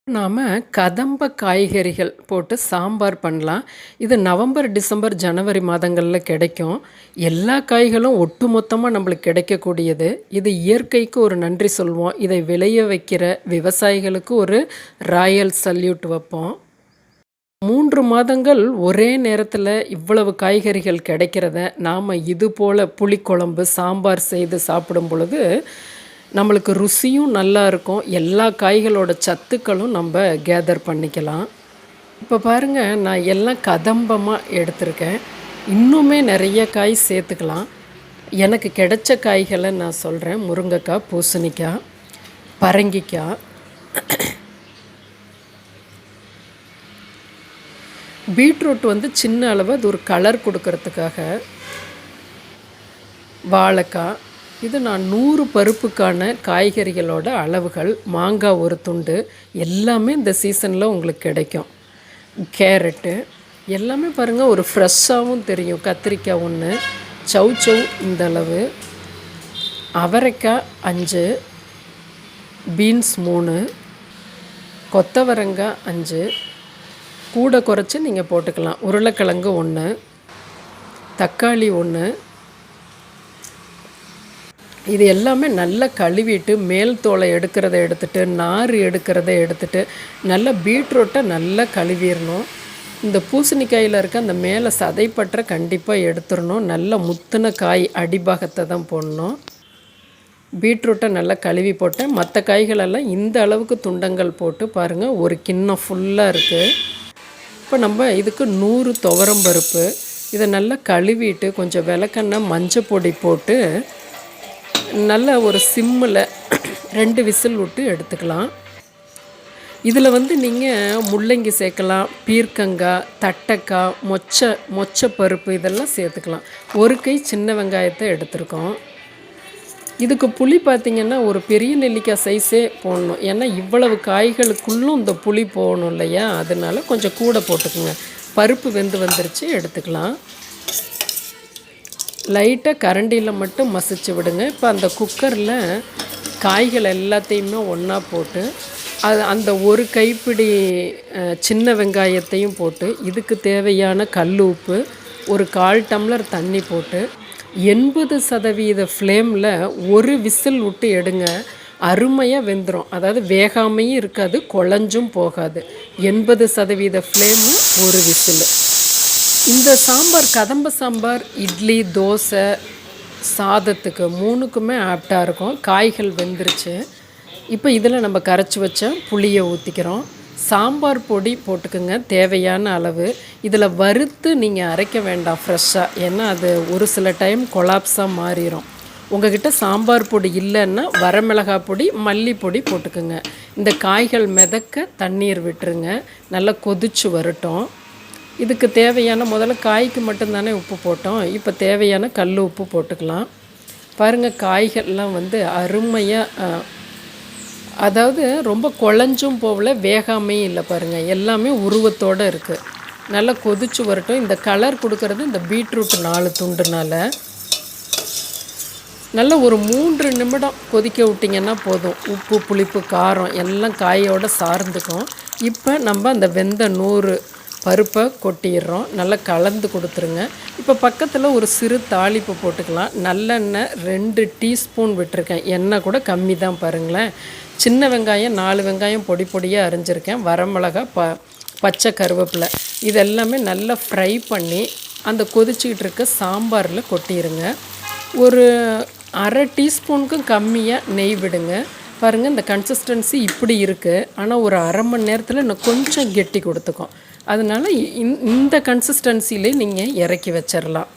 நாம கதம்ப காய்கறிகள் போட்டு சாம்பார் பண்ணலாம். இது நவம்பர், டிசம்பர், ஜனவரி மாதங்கள்ல கிடைக்கும். எல்லா காய்களும் ஒட்டுமொத்தமா நம்மளுக்கு கிடைக்கக்கூடியது. இது இயற்கைக்கு ஒரு நன்றி சொல்வோம். இதை விளைய வைக்கிற விவசாயிகளுக்கு ஒரு ராயல் சல்யூட் வைப்போம். 3 மாதங்கள் ஒரே நேரத்துல இவ்வளவு காய்கறிகள் கிடைக்கிறத, நாம இது போல புளிக்குழம்பு, சாம்பார் செய்து சாப்பிடும் பொழுது, நம்மளுக்கு ருசியும் நல்லா இருக்கும். எல்லா காய்களோட சத்துக்களும் நம்ப கேதர் பண்ணிக்கலாம். இப்போ பாருங்க, நான் எல்லாம் கதம்பமா எடுத்திருக்கேன். இன்னுமே நிறைய காய் சேர்த்துக்கலாம். எனக்கு கிடைச்ச காய்களை நான் சொல்கிறேன். முருங்கைக்காய், பூசணிக்காய், பரங்கிக்காய், பீட்ரூட் வந்து சின்ன அளவு அது ஒரு கலர் கொடுக்கறதுக்காக, வாழைக்காய். இது நான் 100 பருப்புக்கான காய்கறிகளோட அளவுகள். மாங்காய் ஒரு துண்டு, எல்லாமே இந்த சீசனில் உங்களுக்கு கிடைக்கும். கேரட்டு எல்லாமே பாருங்கள், ஒரு ஃப்ரெஷ்ஷாகவும் தெரியும். கத்திரிக்காய் 1, சௌ இந்த அளவு, அவரைக்காய் 5, பீன்ஸ் 3, கொத்தவரங்காய் 5, கூட குறைச்சி நீங்கள் போட்டுக்கலாம். உருளைக்கிழங்கு 1, தக்காளி 1. இது எல்லாமே நல்லா கழுவிட்டு, மேல் தோலை எடுக்கிறத எடுத்துட்டு, நார் எடுக்கிறத எடுத்துட்டு, நல்லா பீட்ரூட்டை நல்லா கழுவிடணும். இந்த பூசணிக்காயில் இருக்க அந்த மேலே சதைப்பற்ற கண்டிப்பாக எடுத்துடணும். நல்ல முத்தின காய் அடிபாகத்தை தான் போடணும். பீட்ரூட்டை நல்லா கழுவி போட்டேன். மற்ற காய்களெல்லாம் இந்த அளவுக்கு துண்டங்கள் போட்டு பாருங்கள், ஒரு கிண்ணம் ஃபுல்லாக இருக்குது. இப்போ நம்ம இதுக்கு 100 துவரம்பருப்பு. இதை நல்லா கழுவிட்டு கொஞ்சம் விளக்கெண்ணெய், மஞ்சள் பொடி போட்டு நல்ல ஒரு சிம்மில் 2 விசில் விட்டு எடுத்துக்கலாம். இதில் வந்து நீங்கள் முள்ளங்கி சேர்க்கலாம், பீர்க்கங்காய், தட்டைக்காய், மொச்சப்பருப்பு இதெல்லாம் சேர்த்துக்கலாம். ஒரு கை சின்ன வெங்காயத்தை எடுத்துருக்கோம். இதுக்கு புளி பார்த்திங்கன்னா ஒரு பெரிய நெல்லிக்காய் சைஸே போடணும். ஏன்னா இவ்வளவு காய்களுக்குள்ளும் இந்த புளி போகணும் இல்லையா, அதனால கொஞ்சம் கூட போட்டுக்குங்க. பருப்பு வெந்து வந்துருச்சு, எடுத்துக்கலாம். லைட்டாக கரண்டியில் மட்டும் மசிச்சு விடுங்க. இப்போ அந்த குக்கரில் காய்கள் எல்லாத்தையுமே ஒன்றா போட்டு, அந்த ஒரு கைப்பிடி சின்ன வெங்காயத்தையும் போட்டு, இதுக்கு தேவையான கல் உப்பு, ஒரு 1/4 டம்ளர் தண்ணி போட்டு 80% ஃப்ளேமில் ஒரு விசில் விட்டு எடுங்க. அருமையாக வெந்துடும். அதாவது வேகாமையும் இருக்காது, குழஞ்சும் போகாது. 80% ஃப்ளேமு, ஒரு விசில். இந்த சாம்பார், கதம்ப சாம்பார் இட்லி, தோசை, சாதத்துக்கு 3க்குமே ஆப்டாக இருக்கும். காய்கள் வெந்துருச்சு. இப்போ இதில் நம்ம கரைச்சி வச்ச புளியை ஊற்றிக்கிறோம். சாம்பார் பொடி போட்டுக்குங்க தேவையான அளவு. இதில் வறுத்து நீங்கள் அரைக்க வேண்டாம் ஃப்ரெஷ்ஷாக, ஏன்னா அது ஒரு சில டைம் கொலாப்ஸாக மாறிடும். உங்கள்கிட்ட சாம்பார் பொடி இல்லைன்னா வரமிளகாய் பொடி, மல்லிப்பொடி போட்டுக்குங்க. இந்த காய்கள் மிதக்க தண்ணீர் விட்டுருங்க. நல்லா கொதிச்சு வரட்டும். இதுக்கு தேவையான, முதல்ல காய்க்கு மட்டும்தானே உப்பு போட்டோம், இப்போ தேவையான கல் உப்பு போட்டுக்கலாம். பாருங்கள், காய்கள்லாம் வந்து அருமையாக, அதாவது ரொம்ப குழஞ்சும் போகல, வேகாமையும் இல்லை. பாருங்கள், எல்லாமே உருவத்தோடு இருக்குது. நல்லா கொதிச்சு வரட்டும். இந்த கலர் கொடுக்கறது இந்த பீட்ரூட் 4 துண்டுனால. நல்லா ஒரு 3 நிமிடம் கொதிக்க விட்டிங்கன்னா போதும். உப்பு, புளிப்பு, காரம் எல்லாம் காயோடு சார்ந்துக்கும். இப்போ நம்ம அந்த வெந்த 100 பருப்பை கொட்டிடுறோம். நல்லா கலந்து கொடுத்துருங்க. இப்போ பக்கத்தில் ஒரு சிறு தாளிப்பு போட்டுக்கலாம். நல்லெண்ணெய் 2 டீஸ்பூன் விட்டுருக்கேன். எண்ணெய் கூட கம்மி தான் பாருங்களேன். சின்ன வெங்காயம் 4 வெங்காயம் பொடி பொடியாக அரிஞ்சிருக்கேன். வரமிளகாய், பச்சை கருவேப்பிலை, இதெல்லாமே நல்லா ஃப்ரை பண்ணி அந்த கொதிச்சிக்கிட்டு இருக்க சாம்பாரில் கொட்டிடுங்க. ஒரு 1/2 டீஸ்பூனுக்கும் கம்மியாக நெய் விடுங்க. பாருங்கள், இந்த கன்சிஸ்டன்சி இப்படி இருக்குது. ஆனால் ஒரு 1/2 மணி நேரத்தில் இன்னும் கொஞ்சம் கெட்டி கொடுத்துக்கும். அதனால் இந்த கன்சிஸ்டன்சிலே நீங்கள் இறக்கி வச்சிடலாம்.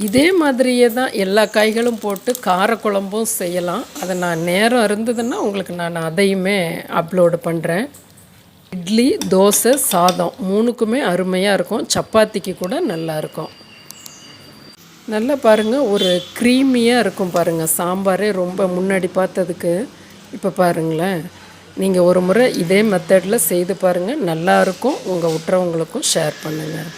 இதே மாதிரியே தான் எல்லா காய்களும் போட்டு காரக்குழம்பும் செய்யலாம். அதை நான் நேரம் இருந்ததுன்னா உங்களுக்கு நான் அதையுமே அப்லோடு பண்ணுறேன். இட்லி, தோசை, சாதம் 3க்குமே அருமையாக இருக்கும். சப்பாத்திக்கு கூட நல்லாயிருக்கும். நல்லா பாருங்கள், ஒரு க்ரீமியாக இருக்கும். பாருங்கள், சாம்பாரே ரொம்ப முன்னாடி பார்த்ததுக்கு இப்போ பாருங்களேன். நீங்கள் ஒரு முறை இதே மெத்தடில் செய்து பாருங்கள், நல்லாயிருக்கும். உங்கள் உற்றவங்களுக்கும் ஷேர் பண்ணுங்கள்.